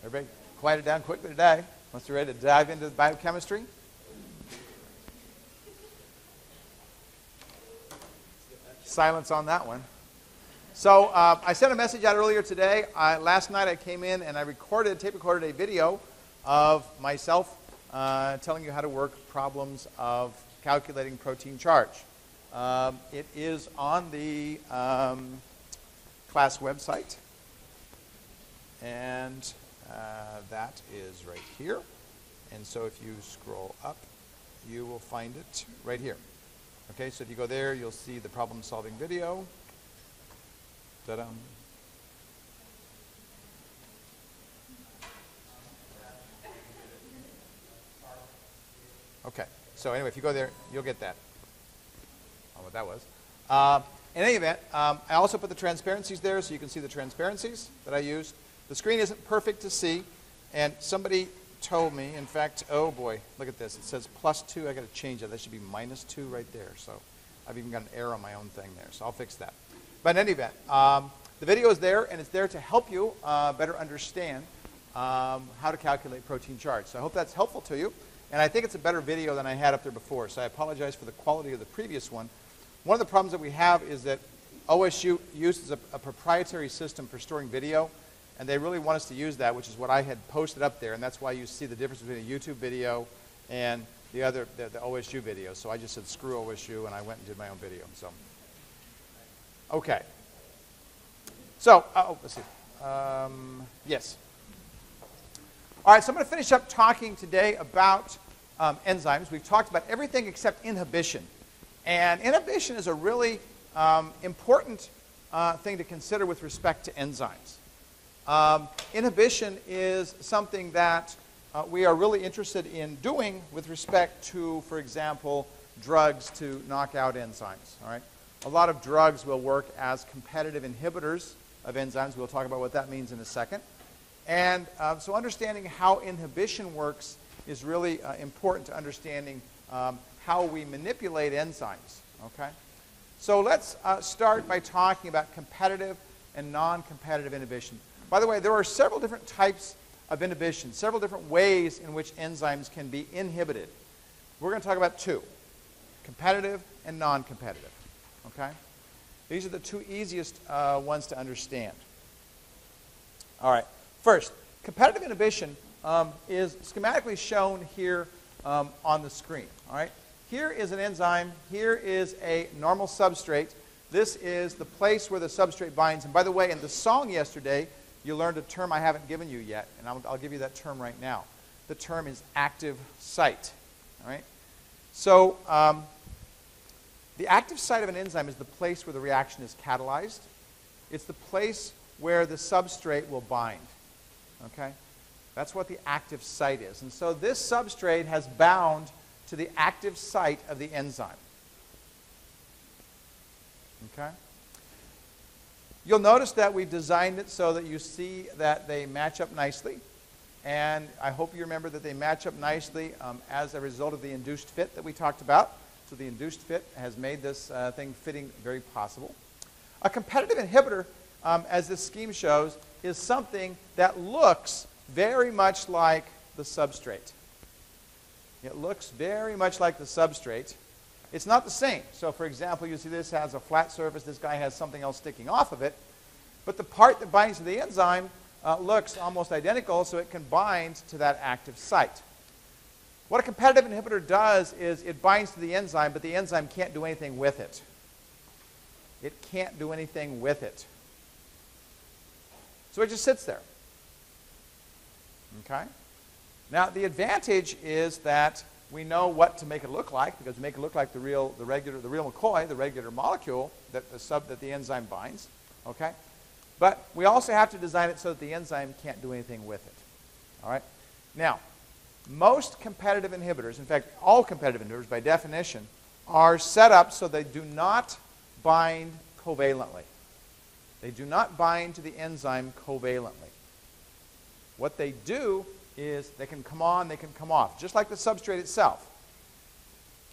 Everybody quieted down quickly today. Once you're ready to dive into biochemistry. Silence on that one. So I sent a message out earlier today. Last night I came in and I tape recorded a video of myself telling you how to work problems of calculating protein charge. It is on the class website, and that is right here. And so if you scroll up, you will find it right here. Okay, so if you go there, you'll see the problem-solving video. Ta-da. Okay, so anyway, if you go there, you'll get that. I don't know what that was. In any event, I also put the transparencies there so you can see the transparencies that I used. The screen isn't perfect to see, and somebody told me, in fact, oh boy, look at this. It says +2. I got to change that. That should be -2 right there. So I've even got an error on my own thing there, so I'll fix that. But in any event, the video is there, and it's there to help you better understand how to calculate protein charge. So I hope that's helpful to you. And I think it's a better video than I had up there before, so I apologize for the quality of the previous one. One of the problems that we have is that OSU uses a proprietary system for storing video, and they really want us to use that, which is what I had posted up there, and that's why you see the difference between a YouTube video and the OSU video. So I just said, screw OSU, and I went and did my own video. So, okay. So, let's see. Yes. All right, so I'm going to finish up talking today about enzymes. We've talked about everything except inhibition. And inhibition is a really important thing to consider with respect to enzymes. Inhibition is something that we are really interested in doing with respect to, for example, drugs to knock out enzymes. All right? A lot of drugs will work as competitive inhibitors of enzymes. We'll talk about what that means in a second. And so understanding how inhibition works is really important to understanding how we manipulate enzymes. Okay? So let's start by talking about competitive and non-competitive inhibition. By the way, there are several different types of inhibition, several different ways in which enzymes can be inhibited. We're going to talk about two, competitive and non-competitive. Okay? These are the two easiest ones to understand. All right. First, competitive inhibition is schematically shown here on the screen. All right? Here is an enzyme. Here is a normal substrate. This is the place where the substrate binds. And by the way, in the song yesterday, you learned a term I haven't given you yet, and I'll give you that term right now. The term is active site. All right? So the active site of an enzyme is the place where the reaction is catalyzed. It's the place where the substrate will bind. Okay? That's what the active site is. And so this substrate has bound to the active site of the enzyme. Okay? You'll notice that we designed it so that you see that they match up nicely. And I hope you remember that they match up nicely as a result of the induced fit that we talked about. So the induced fit has made this thing fitting very possible. A competitive inhibitor, as this scheme shows, is something that looks very much like the substrate. It looks very much like the substrate. It's not the same. So for example, you see this has a flat surface. This guy has something else sticking off of it. But the part that binds to the enzyme looks almost identical, so it can bind to that active site. What a competitive inhibitor does is it binds to the enzyme, but the enzyme can't do anything with it. It can't do anything with it. So it just sits there. Okay? Now, the advantage is that we know what to make it look like, because we make it look like the real McCoy, the regular molecule that the enzyme binds. Okay? But we also have to design it so that the enzyme can't do anything with it. All right? Now, most competitive inhibitors, in fact, all competitive inhibitors by definition, are set up so they do not bind covalently. They do not bind to the enzyme covalently. What they do is they can come on, they can come off, just like the substrate itself.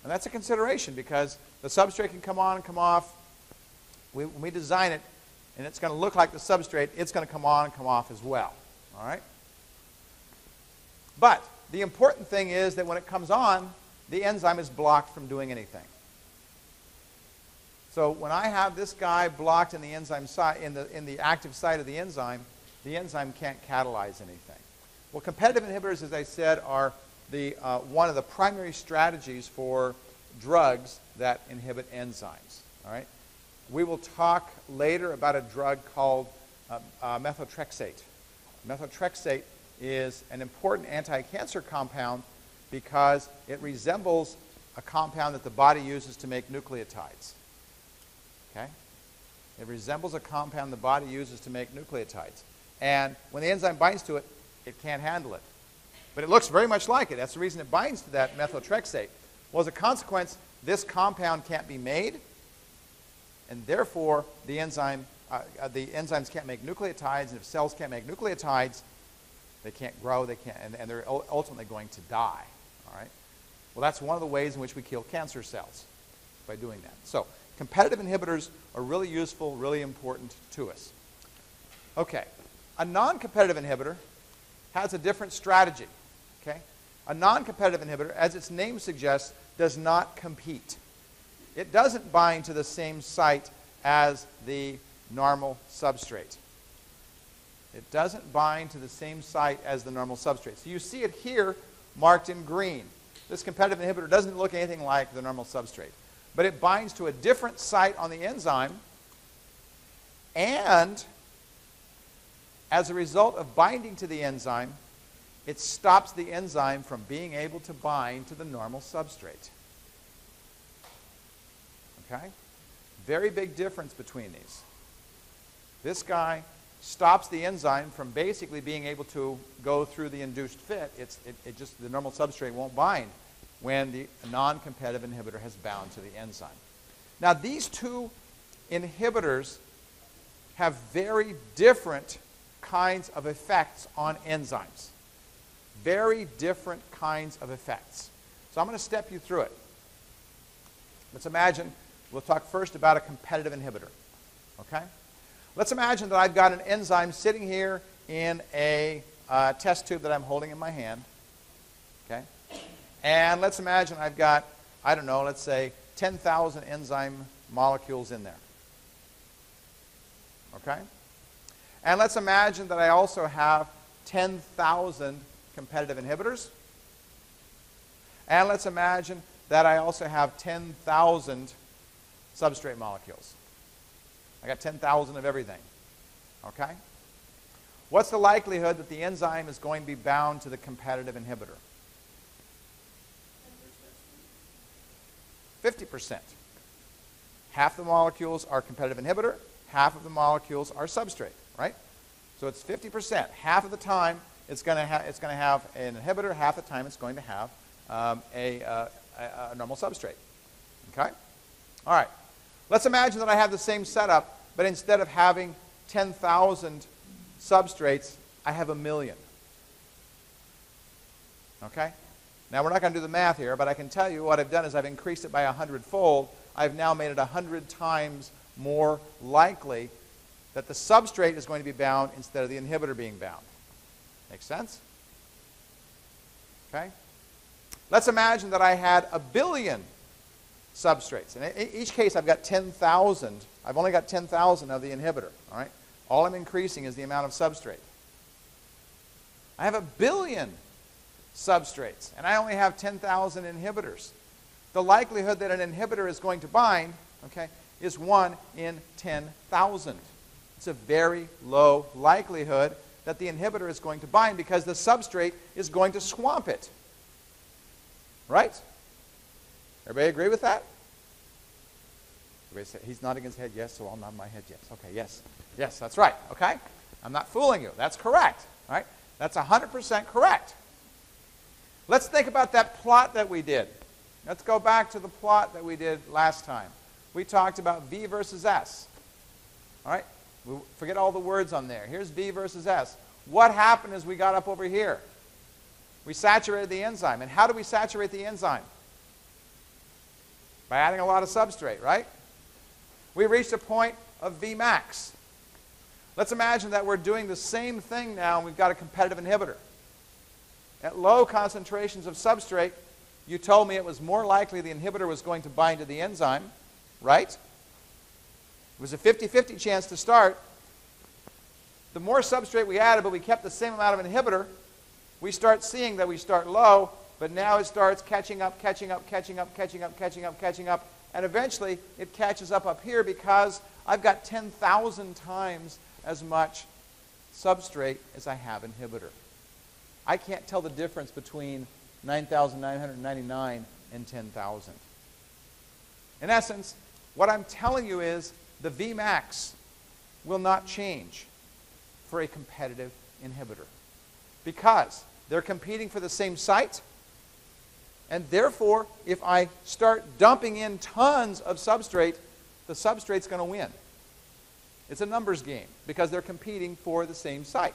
And that's a consideration because the substrate can come on and come off. When we design it, and it's going to look like the substrate, it's going to come on and come off as well. All right? But the important thing is that when it comes on, the enzyme is blocked from doing anything. So when I have this guy blocked in the enzyme site, in the active site of the enzyme can't catalyze anything. Well, competitive inhibitors, as I said, are one of the primary strategies for drugs that inhibit enzymes. All right? We will talk later about a drug called Methotrexate. Methotrexate is an important anti-cancer compound because it resembles a compound that the body uses to make nucleotides. Okay? It resembles a compound the body uses to make nucleotides. And when the enzyme binds to it, it can't handle it. But it looks very much like it. That's the reason it binds to that methotrexate. Well, as a consequence, this compound can't be made, and therefore the enzymes can't make nucleotides, and if cells can't make nucleotides, they can't grow, and they're ultimately going to die. All right? Well, that's one of the ways in which we kill cancer cells, by doing that. So competitive inhibitors are really useful, really important to us. Okay. A non-competitive inhibitor has a different strategy. Okay? A non-competitive inhibitor, as its name suggests, does not compete. It doesn't bind to the same site as the normal substrate. It doesn't bind to the same site as the normal substrate. So you see it here marked in green. This competitive inhibitor doesn't look anything like the normal substrate. But it binds to a different site on the enzyme, and as a result of binding to the enzyme, it stops the enzyme from being able to bind to the normal substrate. Okay? Very big difference between these. This guy stops the enzyme from basically being able to go through the induced fit. The normal substrate won't bind when the non-competitive inhibitor has bound to the enzyme. Now, these two inhibitors have very different kinds of effects on enzymes. Very different kinds of effects. So I'm going to step you through it. Let's imagine, we'll talk first about a competitive inhibitor. Okay? Let's imagine that I've got an enzyme sitting here in a test tube that I'm holding in my hand. Okay? And let's imagine I've got, I don't know, let's say 10,000 enzyme molecules in there. Okay? And let's imagine that I also have 10,000 competitive inhibitors. And let's imagine that I also have 10,000 substrate molecules. I got 10,000 of everything. Okay? What's the likelihood that the enzyme is going to be bound to the competitive inhibitor? 50%. Half the molecules are competitive inhibitor, half of the molecules are substrate, right? So it's 50%. Half of the time it's going to have an inhibitor, half the time it's going to have a normal substrate. Okay? All right. Let's imagine that I have the same setup, but instead of having 10,000 substrates, I have 1,000,000. Okay? Now, we're not going to do the math here, but I can tell you what I've done is I've increased it by 100-fold. I've now made it 100 times more likely that the substrate is going to be bound instead of the inhibitor being bound. Make sense? Okay? Let's imagine that I had 1 billion substrates. In each case, I've got 10,000. I've only got 10,000 of the inhibitor. All right? All I'm increasing is the amount of substrate. I have 1 billion substrates, and I only have 10,000 inhibitors. The likelihood that an inhibitor is going to bind, okay, is 1 in 10,000. It's a very low likelihood that the inhibitor is going to bind because the substrate is going to swamp it. Right? Everybody agree with that? Everybody say, he's nodding his head yes, so I'll nod my head yes. Okay, yes. Yes, that's right. Okay? I'm not fooling you. That's correct. All right? That's 100% correct. Let's think about that plot that we did. Let's go back to the plot that we did last time. We talked about V versus S. All right? Forget all the words on there. Here's V versus S. What happened as we got up over here? We saturated the enzyme. And how do we saturate the enzyme? By adding a lot of substrate, right? We reached a point of Vmax. Let's imagine that we're doing the same thing now and we've got a competitive inhibitor. at low concentrations of substrate, you told me it was more likely the inhibitor was going to bind to the enzyme, right? It was a 50-50 chance to start. The more substrate we added, but we kept the same amount of inhibitor, we start seeing that we start low, but now it starts catching up, catching up, catching up, catching up, catching up, catching up, and eventually it catches up here because I've got 10,000 times as much substrate as I have inhibitor. I can't tell the difference between 9,999 and 10,000. In essence, what I'm telling you is the Vmax will not change for a competitive inhibitor because they're competing for the same site, and therefore, if I start dumping in tons of substrate, the substrate's going to win. It's a numbers game because they're competing for the same site.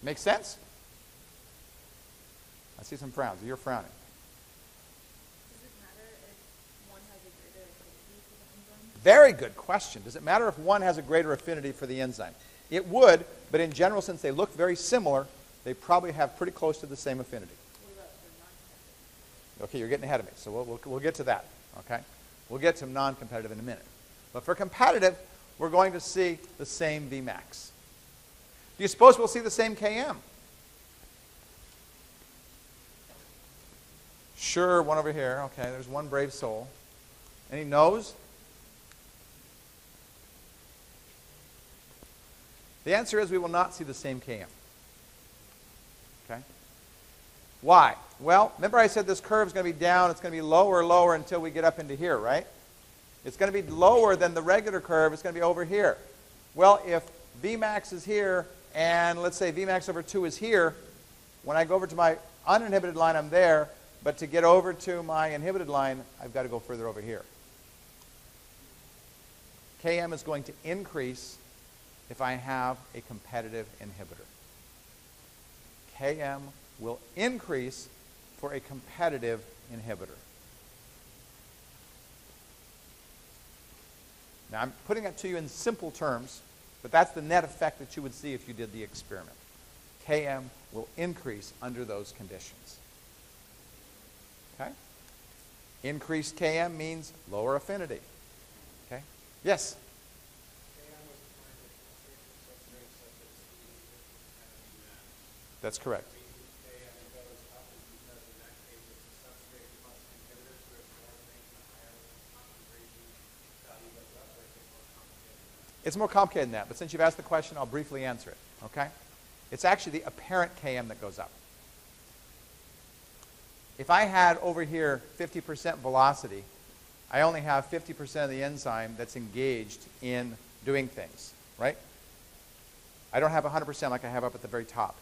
Make sense? I see some frowns. You're frowning. Does it matter if one has a greater affinity for the enzyme? Very good question. Does it matter if one has a greater affinity for the enzyme? It would, but in general, since they look very similar, they probably have pretty close to the same affinity. What about for non-competitive? Okay, you're getting ahead of me, so we'll get to that. Okay? We'll get to non-competitive in a minute. But for competitive, we're going to see the same Vmax. Do you suppose we'll see the same Km? Sure, one over here. Okay, there's one brave soul. Any no's? The answer is we will not see the same Km. Okay? Why? Well, remember I said this curve is going to be down. It's going to be lower, lower until we get up into here, right? It's going to be lower than the regular curve. It's going to be over here. Well, if Vmax is here, and let's say Vmax over 2 is here, when I go over to my uninhibited line, I'm there. But to get over to my inhibited line, I've got to go further over here. Km is going to increase if I have a competitive inhibitor. Km will increase for a competitive inhibitor. Now, I'm putting it to you in simple terms, but that's the net effect that you would see if you did the experiment. Km will increase under those conditions. Okay? Increased Km means lower affinity. Okay? Yes? That's correct. It's more complicated than that, but since you've asked the question, I'll briefly answer it. Okay? It's actually the apparent Km that goes up. If I had over here 50% velocity, I only have 50% of the enzyme that's engaged in doing things, right? I don't have 100% like I have up at the very top.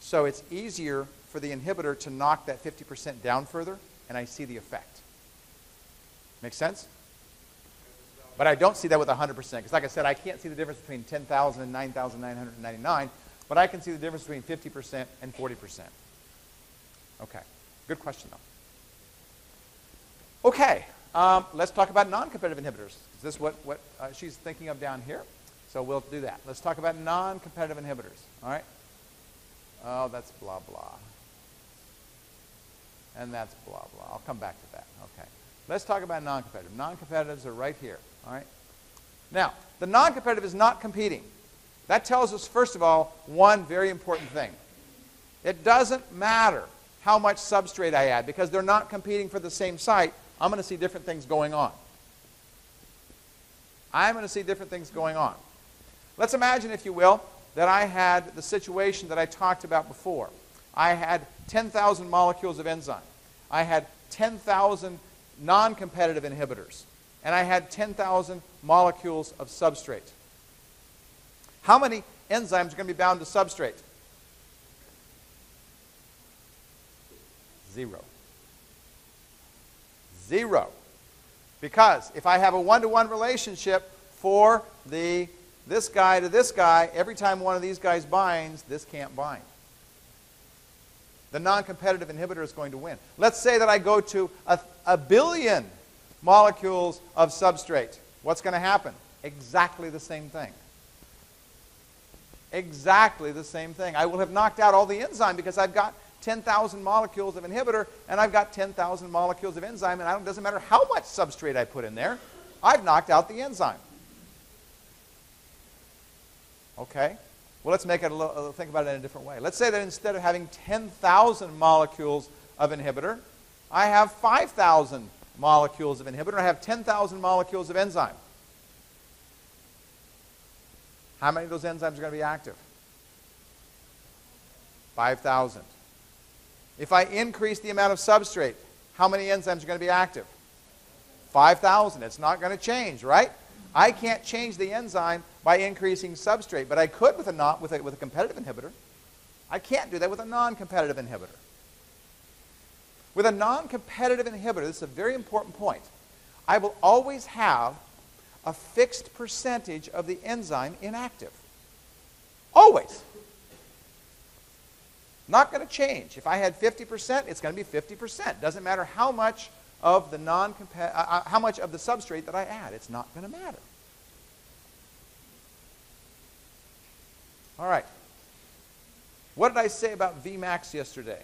So it's easier for the inhibitor to knock that 50% down further, and I see the effect. Make sense? But I don't see that with 100%, because like I said, I can't see the difference between 10,000 and 9,999, but I can see the difference between 50% and 40%. Okay. Good question, though. Okay, let's talk about non-competitive inhibitors. Is this what she's thinking of down here? So we'll do that. Let's talk about non-competitive inhibitors. All right? Oh, that's blah, blah. And that's blah, blah. I'll come back to that. Okay. Let's talk about non-competitive. Non-competitives are right here. All right? Now, the non-competitive is not competing. That tells us, first of all, one very important thing. It doesn't matter how much substrate I add, because they're not competing for the same site. I'm going to see different things going on. I'm going to see different things going on. Let's imagine, if you will, that I had the situation that I talked about before. I had 10,000 molecules of enzyme. I had 10,000 non-competitive inhibitors. And I had 10,000 molecules of substrate. How many enzymes are going to be bound to substrate? 0. 0. Because if I have a one-to-one relationship for this guy to this guy, every time one of these guys binds, this can't bind. The non-competitive inhibitor is going to win. Let's say that I go to a billion molecules of substrate. What's going to happen? Exactly the same thing. Exactly the same thing. I will have knocked out all the enzyme because I've got 10,000 molecules of inhibitor, and I've got 10,000 molecules of enzyme, and it doesn't matter how much substrate I put in there, I've knocked out the enzyme. Okay? Well, let's make it think about it in a different way. Let's say that instead of having 10,000 molecules of inhibitor, I have 5,000 molecules of inhibitor, and I have 10,000 molecules of enzyme. How many of those enzymes are going to be active? 5,000. If I increase the amount of substrate, how many enzymes are going to be active? 5,000. It's not going to change, right? I can't change the enzyme by increasing substrate, but I could with a competitive inhibitor. I can't do that with a non-competitive inhibitor. With a non-competitive inhibitor, this is a very important point, I will always have a fixed percentage of the enzyme inactive. Always. Not going to change. If I had 50%, it's going to be 50%. Doesn't matter how much of the substrate that I add. It's not going to matter. All right. What did I say about Vmax yesterday?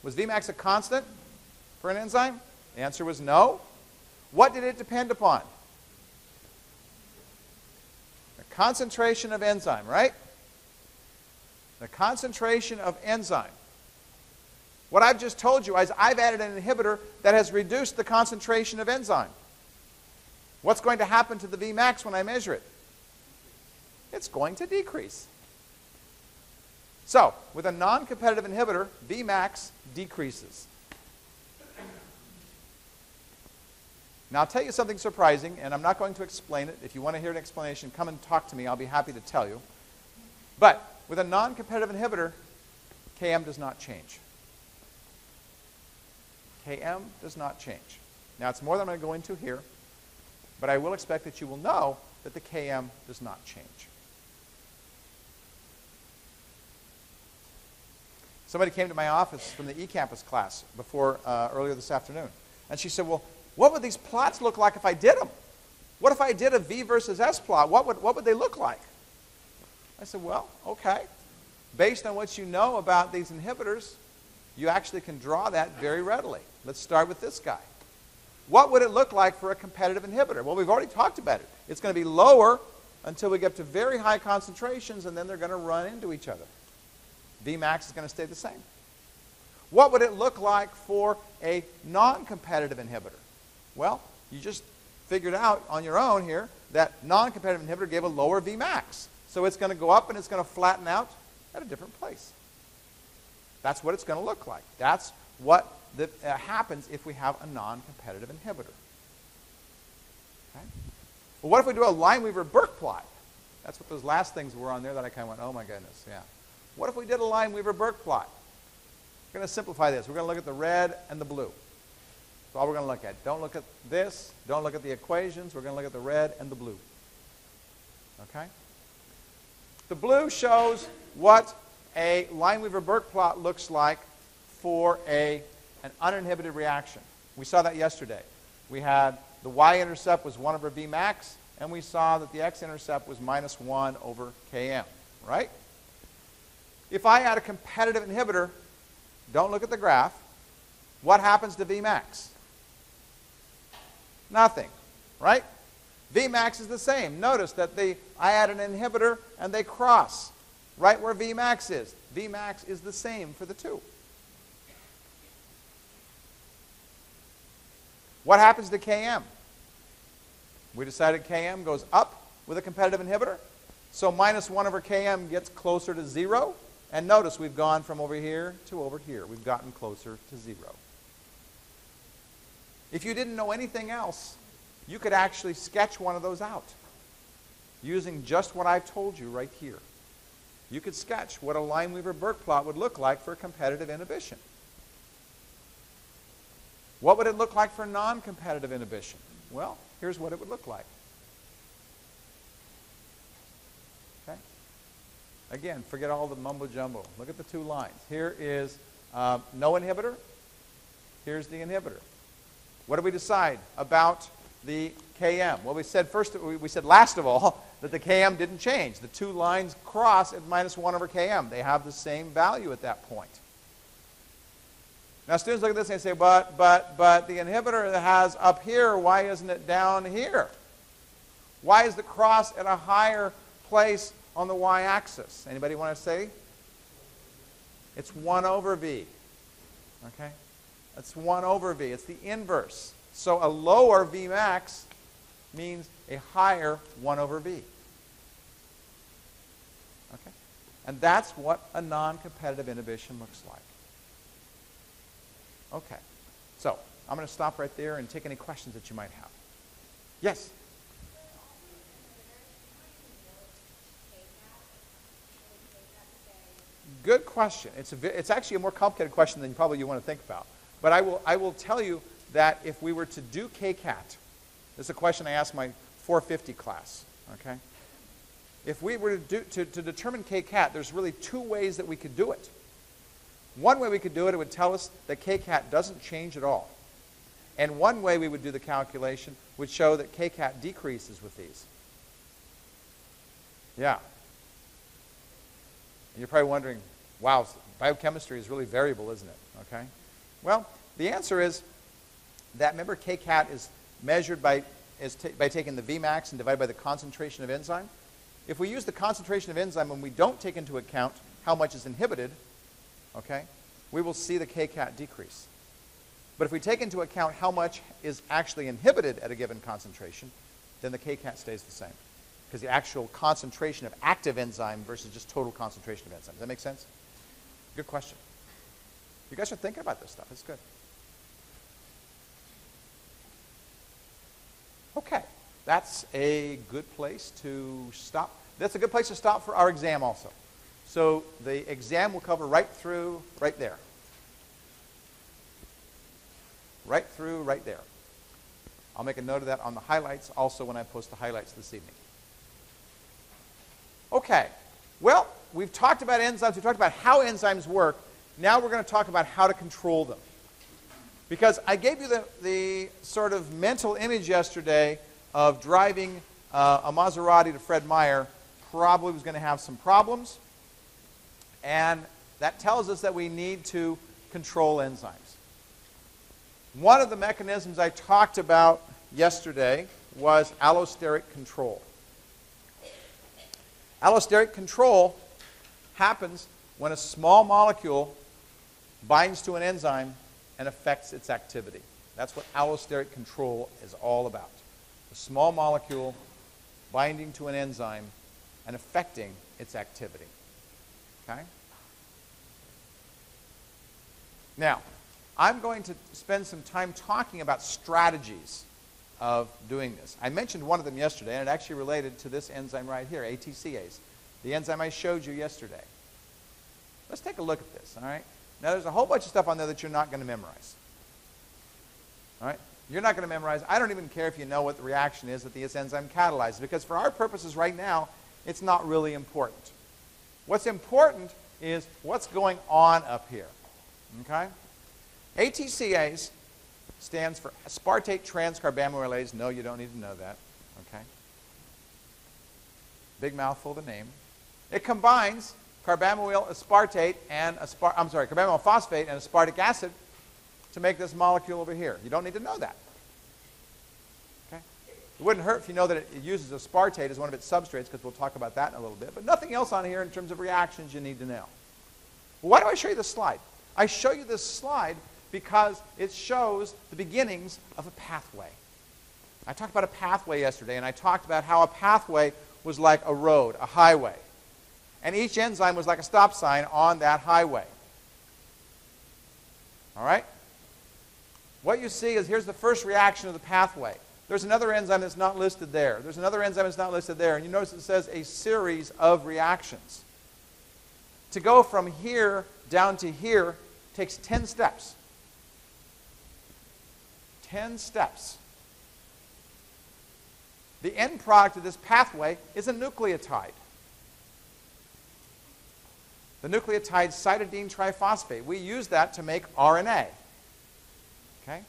Was Vmax a constant for an enzyme? The answer was no. What did it depend upon? The concentration of enzyme, right? The concentration of enzyme. What I've just told you is I've added an inhibitor that has reduced the concentration of enzyme. What's going to happen to the Vmax when I measure it? It's going to decrease. So, with a non-competitive inhibitor, Vmax decreases. Now, I'll tell you something surprising, and I'm not going to explain it. If you want to hear an explanation, come and talk to me. I'll be happy to tell you. But with a non-competitive inhibitor, Km does not change. Km does not change. Now, it's more than I'm going to go into here, but I will expect that you will know that the Km does not change. Somebody came to my office from the eCampus class earlier this afternoon, and she said, well, what would these plots look like if I did them? What if I did a V versus S plot? What would they look like? I said, well, okay. Based on what you know about these inhibitors, you actually can draw that very readily. Let's start with this guy. What would it look like for a competitive inhibitor? Well, we've already talked about it. It's going to be lower until we get to very high concentrations, and then they're going to run into each other. Vmax is going to stay the same. What would it look like for a non-competitive inhibitor? Well, you just figured out on your own here that non-competitive inhibitor gave a lower Vmax. So it's going to go up and it's going to flatten out at a different place. That's what it's going to look like. That's what happens if we have a non-competitive inhibitor. Okay? Well, what if we do a Lineweaver-Burk plot? That's what those last things were on there that I kind of went, oh my goodness, yeah. What if we did a Lineweaver-Burk plot? We're going to simplify this. We're going to look at the red and the blue. That's all we're going to look at. Don't look at this. Don't look at the equations. We're going to look at the red and the blue. Okay? The blue shows what a Lineweaver-Burk plot looks like for an uninhibited reaction. We saw that yesterday. We had the y-intercept was 1 over Vmax, and we saw that the x-intercept was minus 1 over Km, right? If I add a competitive inhibitor, don't look at the graph, what happens to Vmax? Nothing, right? Vmax is the same. Notice that I add an inhibitor and they cross right where Vmax is. Vmax is the same for the two. What happens to Km? We decided Km goes up with a competitive inhibitor. So minus 1 over Km gets closer to 0. And notice we've gone from over here to over here. We've gotten closer to 0. If you didn't know anything else, you could actually sketch one of those out using just what I've told you right here. You could sketch what a Lineweaver-Burk plot would look like for competitive inhibition. What would it look like for non-competitive inhibition? Well, here's what it would look like. Okay? Again, forget all the mumbo-jumbo. Look at the two lines. Here is no inhibitor. Here's the inhibitor. What do we decide about the Km? Well, we said last of all that the Km didn't change. The two lines cross at minus 1 over Km. They have the same value at that point. Now students look at this and they say, but the inhibitor that has up here, why isn't it down here? Why is the cross at a higher place on the y-axis? Anybody want to say? It's 1 over v. Okay? That's 1 over v. It's the inverse. So a lower Vmax means a higher 1 over v. Okay? And that's what a non-competitive inhibition looks like. Okay. So I'm going to stop right there and take any questions that you might have. Yes? Good question. It's actually a more complicated question than probably you want to think about. But I will tell you that if we were to do kcat, this is a question I asked my 450 class. Okay? If we were to determine kcat, there's really 2 ways that we could do it. One way we could do it, it would tell us that kcat doesn't change at all. And one way we would do the calculation would show that kcat decreases with these. Yeah. And you're probably wondering, wow, biochemistry is really variable, isn't it? Okay. Well, the answer is that, remember, kcat is measured by taking the Vmax and divided by the concentration of enzyme. If we use the concentration of enzyme and we don't take into account how much is inhibited, okay, we will see the kcat decrease. But if we take into account how much is actually inhibited at a given concentration, then the kcat stays the same. Because the actual concentration of active enzyme versus just total concentration of enzyme. Does that make sense? Good question. You guys are thinking about this stuff. It's good. Okay. That's a good place to stop. That's a good place to stop for our exam also. So the exam will cover right through, right there. Right through, right there. I'll make a note of that on the highlights also when I post the highlights this evening. Okay. Well, we've talked about enzymes. We've talked about how enzymes work. Now we're going to talk about how to control them. Because I gave you the sort of mental image yesterday of driving a Maserati to Fred Meyer. Probably was going to have some problems. And that tells us that we need to control enzymes. One of the mechanisms I talked about yesterday was allosteric control. Allosteric control happens when a small molecule binds to an enzyme and affects its activity. That's what allosteric control is all about. A small molecule binding to an enzyme and affecting its activity. Okay? Now, I'm going to spend some time talking about strategies of doing this. I mentioned one of them yesterday, and it actually related to this enzyme right here, ATCase, the enzyme I showed you yesterday. Let's take a look at this, all right? Now, there's a whole bunch of stuff on there that you're not going to memorize. All right? You're not going to memorize. I don't even care if you know what the reaction is that this enzyme catalyzes, because for our purposes right now, it's not really important. What's important is what's going on up here. Okay? ATCase stands for Aspartate Transcarbamoylase. No, you don't need to know that. Okay? Big mouthful of a name. It combines carbamoyl aspartate and carbamoyl phosphate and aspartic acid to make this molecule over here. You don't need to know that. Okay? It wouldn't hurt if you know that it uses aspartate as one of its substrates, because we'll talk about that in a little bit. But nothing else on here in terms of reactions you need to know. Well, why do I show you this slide? I show you this slide because it shows the beginnings of a pathway. I talked about a pathway yesterday, and I talked about how a pathway was like a road, a highway. And each enzyme was like a stop sign on that highway. All right? What you see is here's the first reaction of the pathway. There's another enzyme that's not listed there. There's another enzyme that's not listed there. And you notice it says a series of reactions. To go from here down to here takes 10 steps. 10 steps. The end product of this pathway is a nucleotide. The nucleotide cytidine triphosphate. We use that to make RNA. Okay?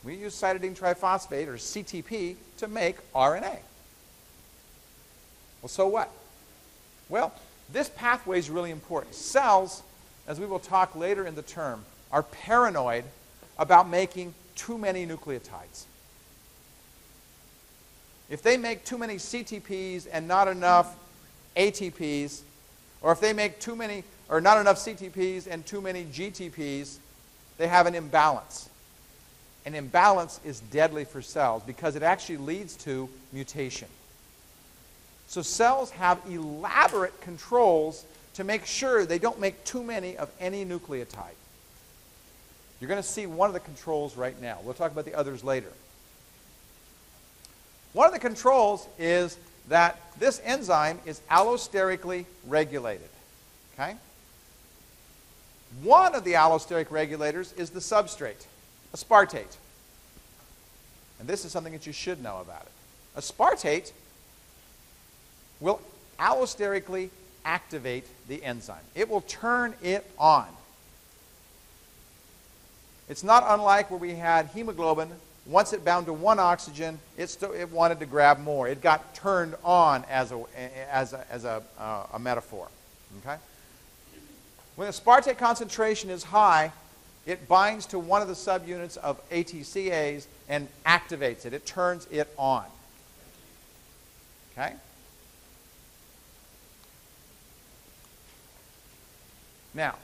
We use cytidine triphosphate, or CTP, to make RNA. Well, so what? Well, this pathway is really important. Cells, as we will talk later in the term, are paranoid about making too many nucleotides. If they make too many CTPs and not enough ATPs, or if they make too many or not enough CTPs and too many GTPs, they have an imbalance. An imbalance is deadly for cells because it actually leads to mutation. So cells have elaborate controls to make sure they don't make too many of any nucleotide. You're going to see one of the controls right now. We'll talk about the others later. One of the controls is that this enzyme is allosterically regulated. Okay? One of the allosteric regulators is the substrate, aspartate. And this is something that you should know about it. Aspartate will allosterically activate the enzyme. It will turn it on. It's not unlike where we had hemoglobin. Once it bound to one oxygen, it wanted to grab more. It got turned on as a metaphor. Okay? When aspartate concentration is high, it binds to one of the subunits of ATCase and activates it. It turns it on. Okay? Now,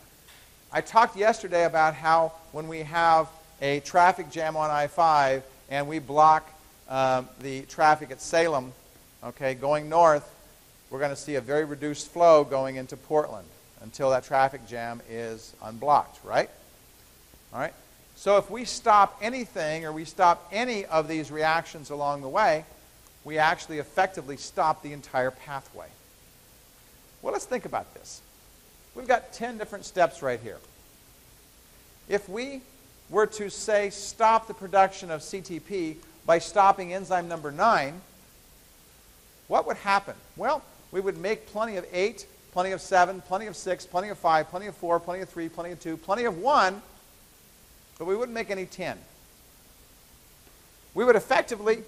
I talked yesterday about how when we have a traffic jam on I-5 and we block the traffic at Salem, okay, going north, we're going to see a very reduced flow going into Portland until that traffic jam is unblocked, right? All right? So if we stop anything or we stop any of these reactions along the way, we actually effectively stop the entire pathway. Well, let's think about this. We've got 10 different steps right here. If we were to, say, stop the production of CTP by stopping enzyme number 9, what would happen? Well, we would make plenty of 8, plenty of 7, plenty of 6, plenty of 5, plenty of 4, plenty of 3, plenty of 2, plenty of 1, but we wouldn't make any 10. We would effectively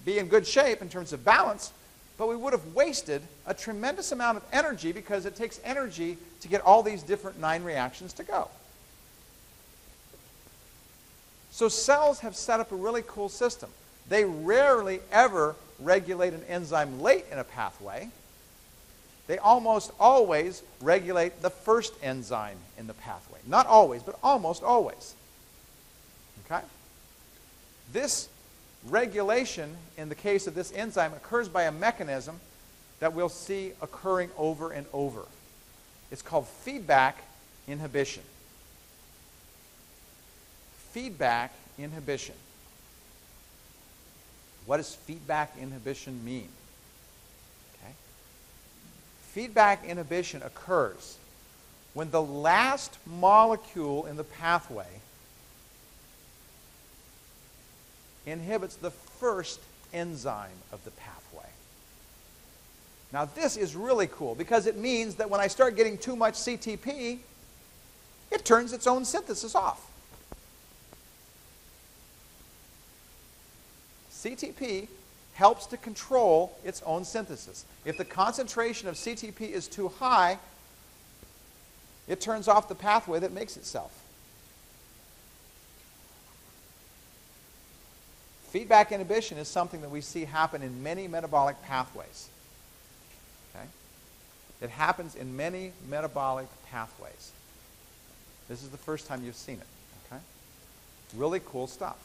be in good shape in terms of balance, but we would have wasted a tremendous amount of energy because it takes energy to get all these different 9 reactions to go. So cells have set up a really cool system. They rarely ever regulate an enzyme late in a pathway. They almost always regulate the first enzyme in the pathway. Not always, but almost always. Okay? This regulation, in the case of this enzyme, occurs by a mechanism that we'll see occurring over and over. It's called feedback inhibition. Feedback inhibition. What does feedback inhibition mean? Okay. Feedback inhibition occurs when the last molecule in the pathway inhibits the first enzyme of the pathway. Now this is really cool because it means that when I start getting too much CTP, it turns its own synthesis off. CTP helps to control its own synthesis. If the concentration of CTP is too high, it turns off the pathway that makes itself. Feedback inhibition is something that we see happen in many metabolic pathways. Okay? It happens in many metabolic pathways. This is the first time you've seen it. Okay? Really cool stuff.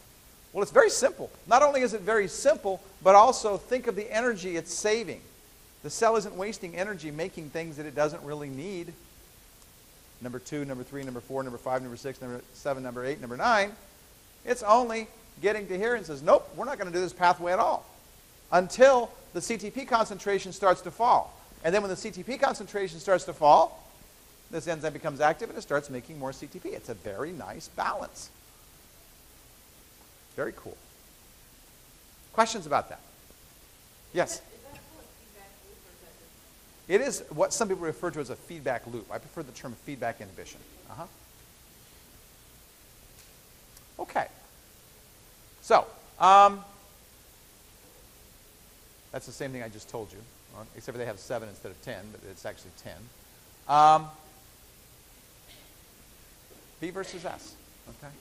Well, it's very simple. Not only is it very simple, but also think of the energy it's saving. The cell isn't wasting energy making things that it doesn't really need. Number 2, number 3, number 4, number 5, number 6, number 7, number 8, number 9. It's only getting to here and says, nope, we're not going to do this pathway at all until the CTP concentration starts to fall. And then when the CTP concentration starts to fall, this enzyme becomes active and it starts making more CTP. It's a very nice balance. Very cool. Questions about that? Yes? Is that called feedback loop or is that just... It is what some people refer to as a feedback loop. I prefer the term feedback inhibition. Okay. So, that's the same thing I just told you, except for they have 7 instead of 10, but it's actually 10. P versus S. Okay.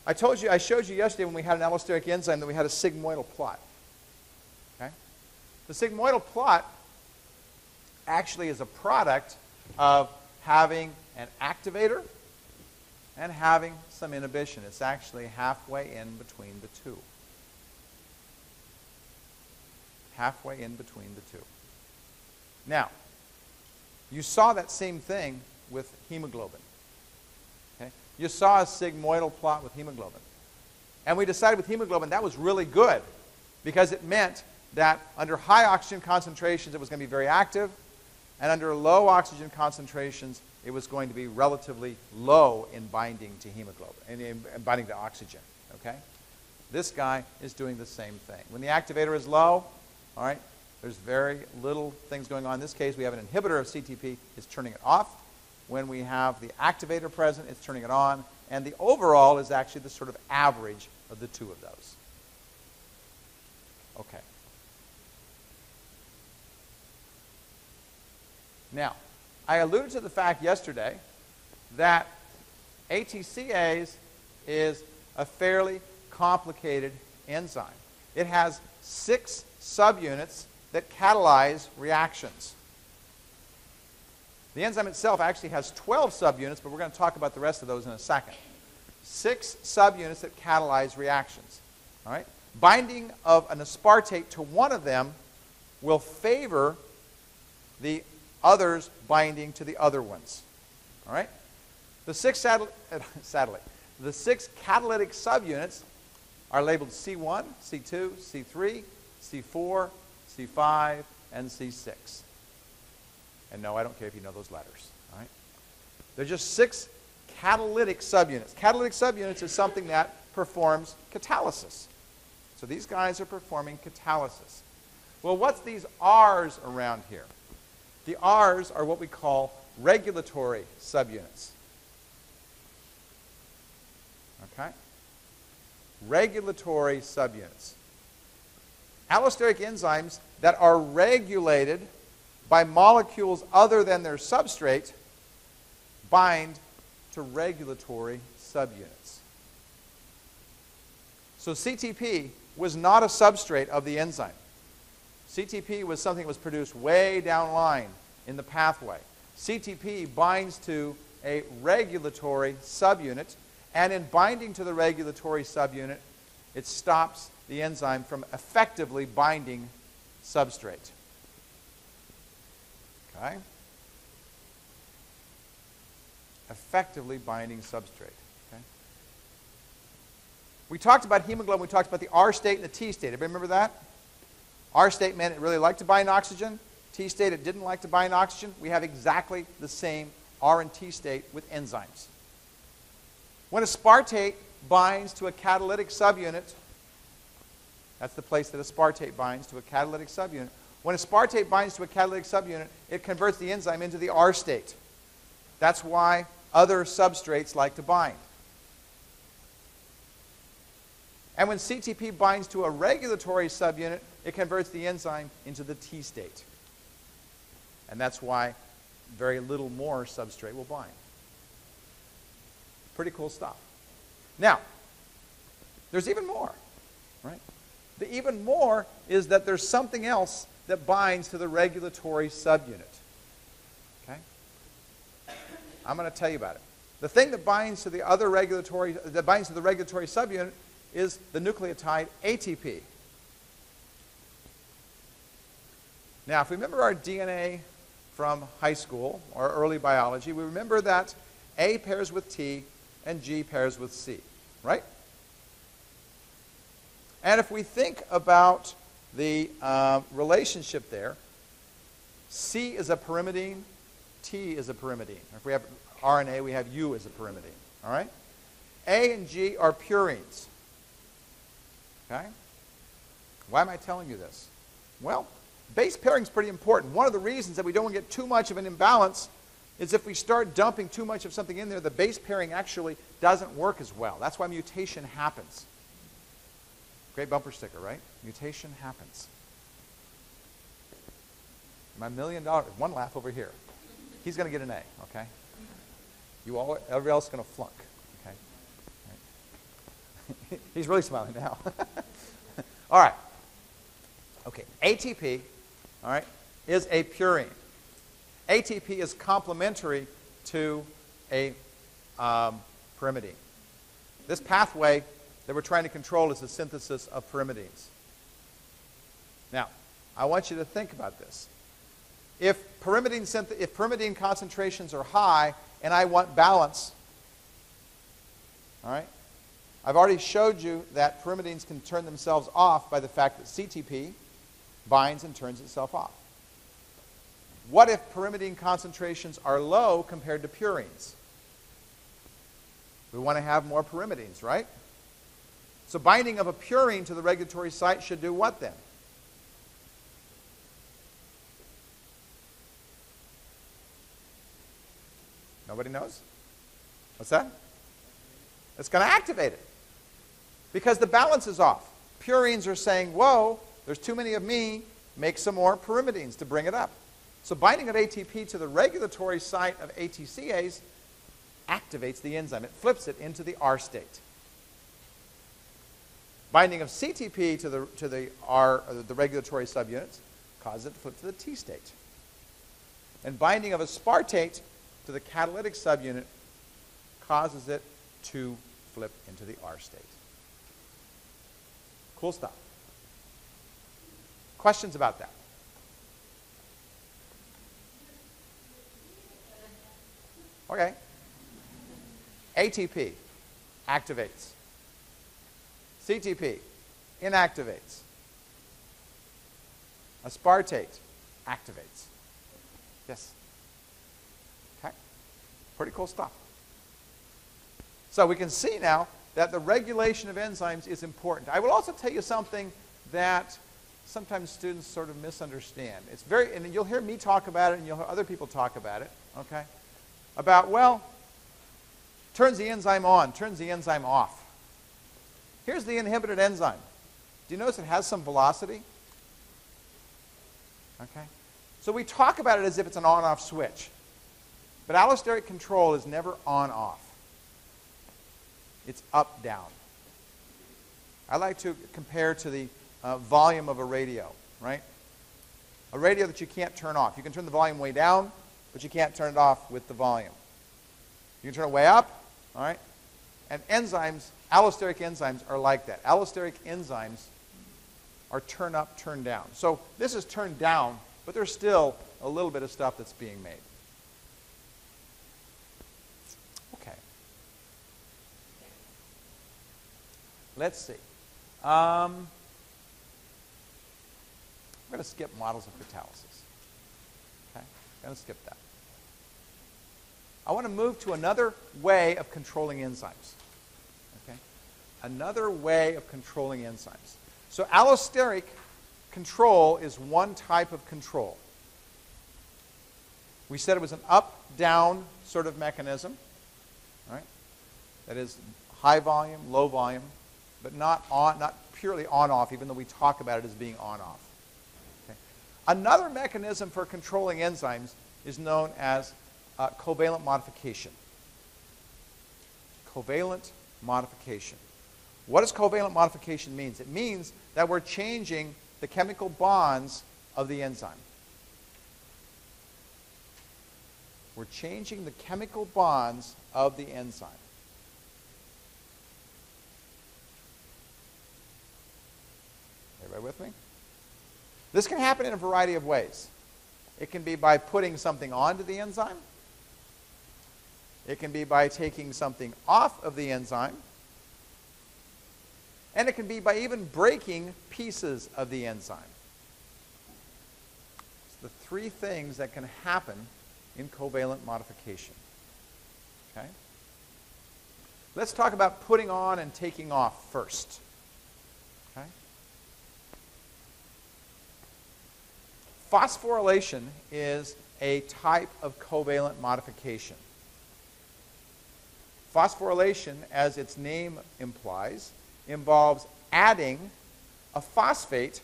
I showed you yesterday when we had an allosteric enzyme that we had a sigmoidal plot. Okay. The sigmoidal plot actually is a product of having an activator and having some inhibition. It's actually halfway in between the two. Halfway in between the two. Now, you saw that same thing with hemoglobin. Okay? You saw a sigmoidal plot with hemoglobin. And we decided with hemoglobin that was really good because it meant that under high oxygen concentrations it was going to be very active, and under low oxygen concentrations it was going to be relatively low in binding to hemoglobin, in binding to oxygen. Okay? This guy is doing the same thing. When the activator is low, all right, there's very little things going on. In this case, we have an inhibitor of CTP. It's turning it off. When we have the activator present, it's turning it on. And the overall is actually the sort of average of the two of those. Okay. Now, I alluded to the fact yesterday that ATCase is a fairly complicated enzyme. It has 6 subunits that catalyze reactions. The enzyme itself actually has 12 subunits, but we're going to talk about the rest of those in a second. 6 subunits that catalyze reactions. All right? Binding of an aspartate to one of them will favor the others binding to the other ones. All right? The 6 the 6 catalytic subunits are labeled C1, C2, C3, C4, C5, and C6. And no, I don't care if you know those letters. All right? They're just 6 catalytic subunits. Catalytic subunits is something that performs catalysis. So these guys are performing catalysis. Well, what's these R's around here? The R's are what we call regulatory subunits. Okay? Regulatory subunits. Allosteric enzymes that are regulated by molecules other than their substrate bind to regulatory subunits. So CTP was not a substrate of the enzyme. CTP was something that was produced way down line in the pathway. CTP binds to a regulatory subunit, and in binding to the regulatory subunit, it stops the enzyme from effectively binding substrate. Okay? Effectively binding substrate. Okay? We talked about hemoglobin. We talked about the R state and the T state. Everybody remember that? R state meant it really liked to bind oxygen. T state, it didn't like to bind oxygen. We have exactly the same R and T state with enzymes. When aspartate binds to a catalytic subunit, that's the place that aspartate binds to a catalytic subunit. When aspartate binds to a catalytic subunit, it converts the enzyme into the R state. That's why other substrates like to bind. And when CTP binds to a regulatory subunit, it converts the enzyme into the T state. And that's why very little more substrate will bind. Pretty cool stuff. Now, there's even more, right? The even more is that there's something else that binds to the regulatory subunit. Okay? I'm going to tell you about it. The thing that binds to the regulatory subunit is the nucleotide ATP. Now, if we remember our DNA from high school or early biology, we remember that A pairs with T and G pairs with C, right? And if we think about the relationship there, C is a pyrimidine, T is a pyrimidine. If we have RNA, we have U as a pyrimidine, all right? A and G are purines. Okay? Why am I telling you this? Well, base pairing is pretty important. One of the reasons that we don't want to get too much of an imbalance is if we start dumping too much of something in there, the base pairing actually doesn't work as well. That's why mutation happens. Great bumper sticker, right? Mutation happens. My $1 million, one laugh over here. He's going to get an A, okay? Everybody else is going to flunk. Okay. Right. He's really smiling now. All right. Okay. ATP, all right, is a purine. ATP is complementary to a pyrimidine. This pathway that we're trying to control is the synthesis of pyrimidines. Now, I want you to think about this. If pyrimidine concentrations are high and I want balance, all right, I've already showed you that pyrimidines can turn themselves off by the fact that CTP binds and turns itself off. What if pyrimidine concentrations are low compared to purines? We want to have more pyrimidines, right? So binding of a purine to the regulatory site should do what then? Nobody knows? What's that? It's going to activate it. Because the balance is off. Purines are saying, whoa, there's too many of me, make some more pyrimidines to bring it up. So binding of ATP to the regulatory site of ATCase activates the enzyme. It flips it into the R state. Binding of CTP to the regulatory subunits causes it to flip to the T state. And binding of aspartate to the catalytic subunit causes it to flip into the R state. Cool stuff. Questions about that? Okay. ATP activates. CTP inactivates. Aspartate activates. Yes? Okay. Pretty cool stuff. So we can see now that the regulation of enzymes is important. I will also tell you something that sometimes students sort of misunderstand. It's very, and you'll hear me talk about it and you'll hear other people talk about it, okay? About, well, turns the enzyme on, turns the enzyme off. Here's the inhibited enzyme. Do you notice it has some velocity? Okay? So we talk about it as if it's an on-off switch. But allosteric control is never on-off. It's up-down. I like to compare to the volume of a radio, right? A radio that you can't turn off. You can turn the volume way down, but you can't turn it off with the volume. You can turn it way up, all right? And enzymes, allosteric enzymes are like that. Allosteric enzymes are turn up, turn down. So this is turned down, but there's still a little bit of stuff that's being made. Okay. Let's see. I'm going to skip models of catalysis. Okay? I'm going to skip that. I want to move to another way of controlling enzymes. Okay? Another way of controlling enzymes. So allosteric control is one type of control. We said it was an up-down sort of mechanism. Right? That is high volume, low volume, but not purely on-off, even though we talk about it as being on-off. Okay? Another mechanism for controlling enzymes is known as covalent modification. Covalent modification. What does covalent modification mean? It means that we're changing the chemical bonds of the enzyme. We're changing the chemical bonds of the enzyme. Everybody with me? This can happen in a variety of ways. It can be by putting something onto the enzyme. It can be by taking something off of the enzyme. And it can be by even breaking pieces of the enzyme. It's the three things that can happen in covalent modification. Okay? Let's talk about putting on and taking off first. Okay? Phosphorylation is a type of covalent modification. Phosphorylation, as its name implies, involves adding a phosphate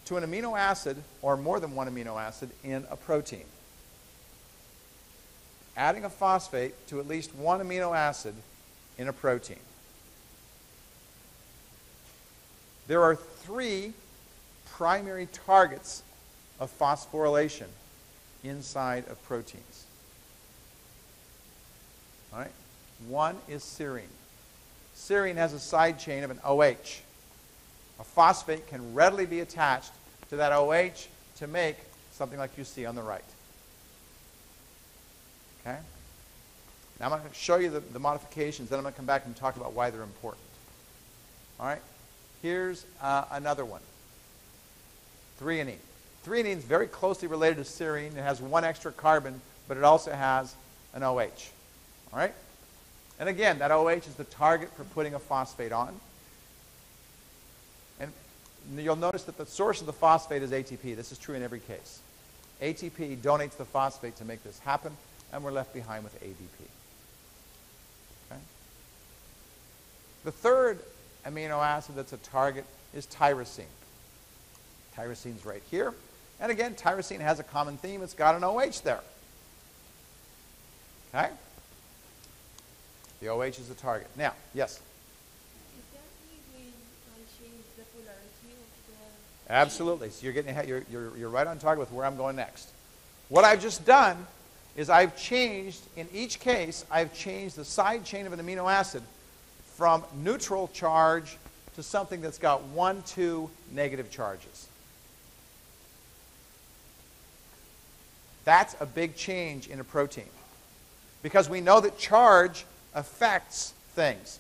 to an amino acid, or more than one amino acid, in a protein. adding a phosphate to at least one amino acid in a protein. There are 3 primary targets of phosphorylation inside of proteins. All right? One is serine. Serine has a side chain of an OH. A phosphate can readily be attached to that OH to make something like you see on the right. Okay? Now I'm going to show you the modifications, then I'm going to come back and talk about why they're important. All right? Here's another one. Threonine. Threonine is very closely related to serine. It has 1 extra carbon, but it also has an OH. All right? And again, that OH is the target for putting a phosphate on. And you'll notice that the source of the phosphate is ATP. This is true in every case. ATP donates the phosphate to make this happen, and we're left behind with ADP. Okay? The third amino acid that's a target is tyrosine. Tyrosine's right here. And again, tyrosine has a common theme. It's got an OH there. Okay? The OH is the target. Now, yes? Is that when I change the polarity of the... Absolutely. So you're getting ahead, you're right on target with where I'm going next. What I've just done is I've changed, in each case, I've changed the side chain of an amino acid from neutral charge to something that's got 1, 2 negative charges. That's a big change in a protein, because we know that charge affects things.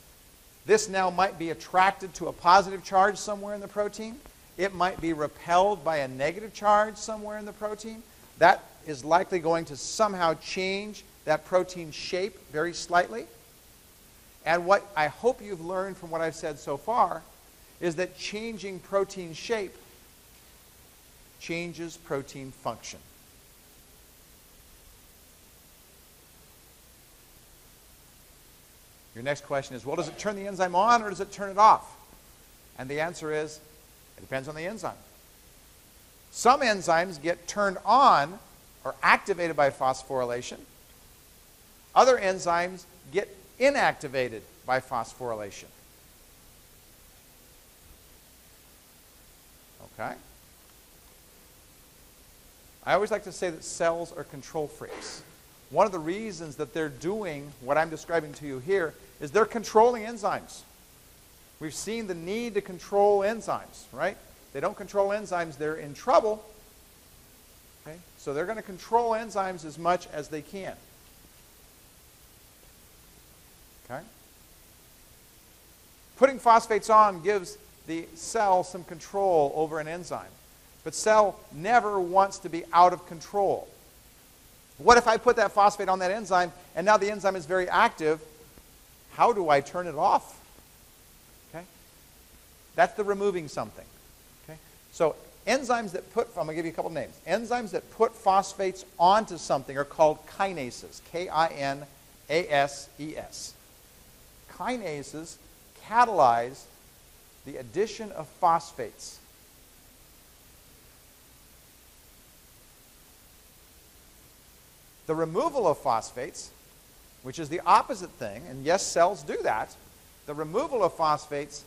This now might be attracted to a positive charge somewhere in the protein. It might be repelled by a negative charge somewhere in the protein. That is likely going to somehow change that protein shape very slightly. And what I hope you've learned from what I've said so far is that changing protein shape changes protein function. Your next question is, well, does it turn the enzyme on or does it turn it off? And the answer is, it depends on the enzyme. Some enzymes get turned on or activated by phosphorylation. Other enzymes get inactivated by phosphorylation. Okay? I always like to say that cells are control freaks. One of the reasons that they're doing what I'm describing to you here is they're controlling enzymes. We've seen the need to control enzymes, right? If they don't control enzymes, they're in trouble. Okay? So they're going to control enzymes as much as they can. Okay? Putting phosphates on gives the cell some control over an enzyme. But cell never wants to be out of control. What if I put that phosphate on that enzyme and now the enzyme is very active? How do I turn it off? Okay? That's the removing something. Okay? So enzymes that put, I'm going to give you a couple names. Enzymes that put phosphates onto something are called kinases. K-I-N-A-S-E-S. Kinases catalyze the addition of phosphates. The removal of phosphates, which is the opposite thing, and yes, cells do that, the removal of phosphates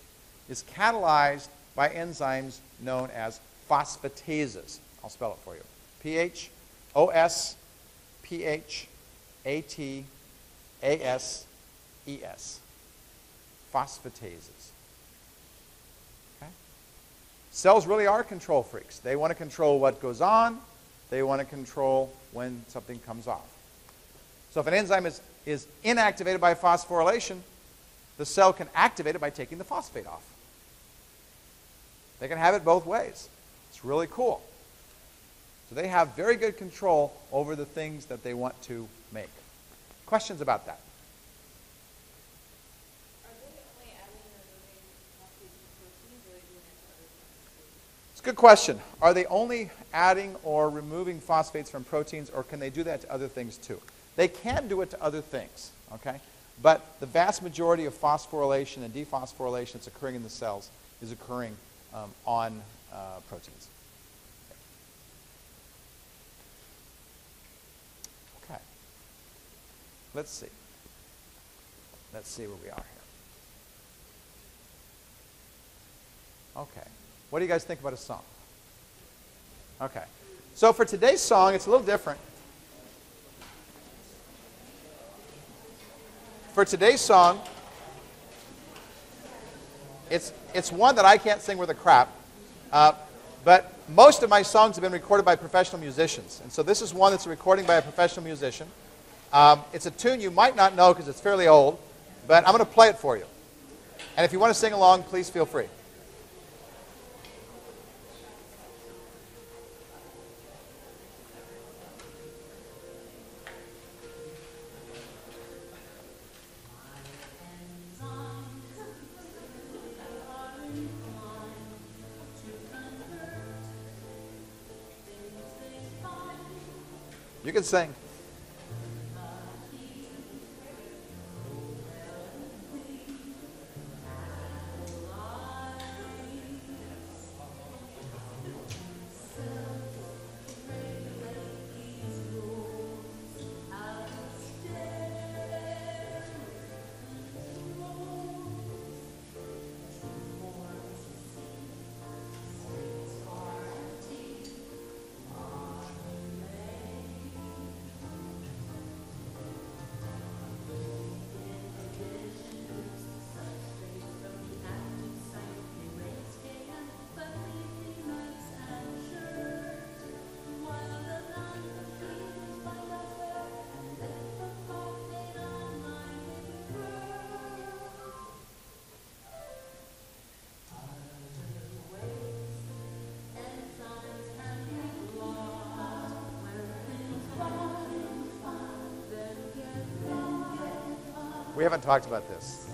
is catalyzed by enzymes known as phosphatases. I'll spell it for you. P-H-O-S-P-H-A-T-A-S-E-S. Phosphatases. Okay? Cells really are control freaks. They want to control what goes on. They want to control when something comes off. So if an enzyme is inactivated by phosphorylation, the cell can activate it by taking the phosphate off. They can have it both ways. It's really cool. So they have very good control over the things that they want to make. Questions about that? Are they only adding or removing phosphates to proteins, or are they doing it to other things? It's a good question. Are they only adding or removing phosphates from proteins, or can they do that to other things too? They can do it to other things, okay? But the vast majority of phosphorylation and dephosphorylation that's occurring in the cells is occurring on proteins. Okay. Let's see. Let's see where we are here. Okay. What do you guys think about a song? Okay. So for today's song, it's a little different. For today's song, it's one that I can't sing worth a crap. But most of my songs have been recorded by professional musicians. And so this is one that's a recording by a professional musician. It's a tune you might not know because it's fairly old, but I'm going to play it for you. And if you want to sing along, please feel free. You can sing. We haven't talked about this.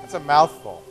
That's a mouthful.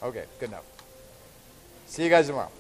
Okay, good enough. See you guys tomorrow.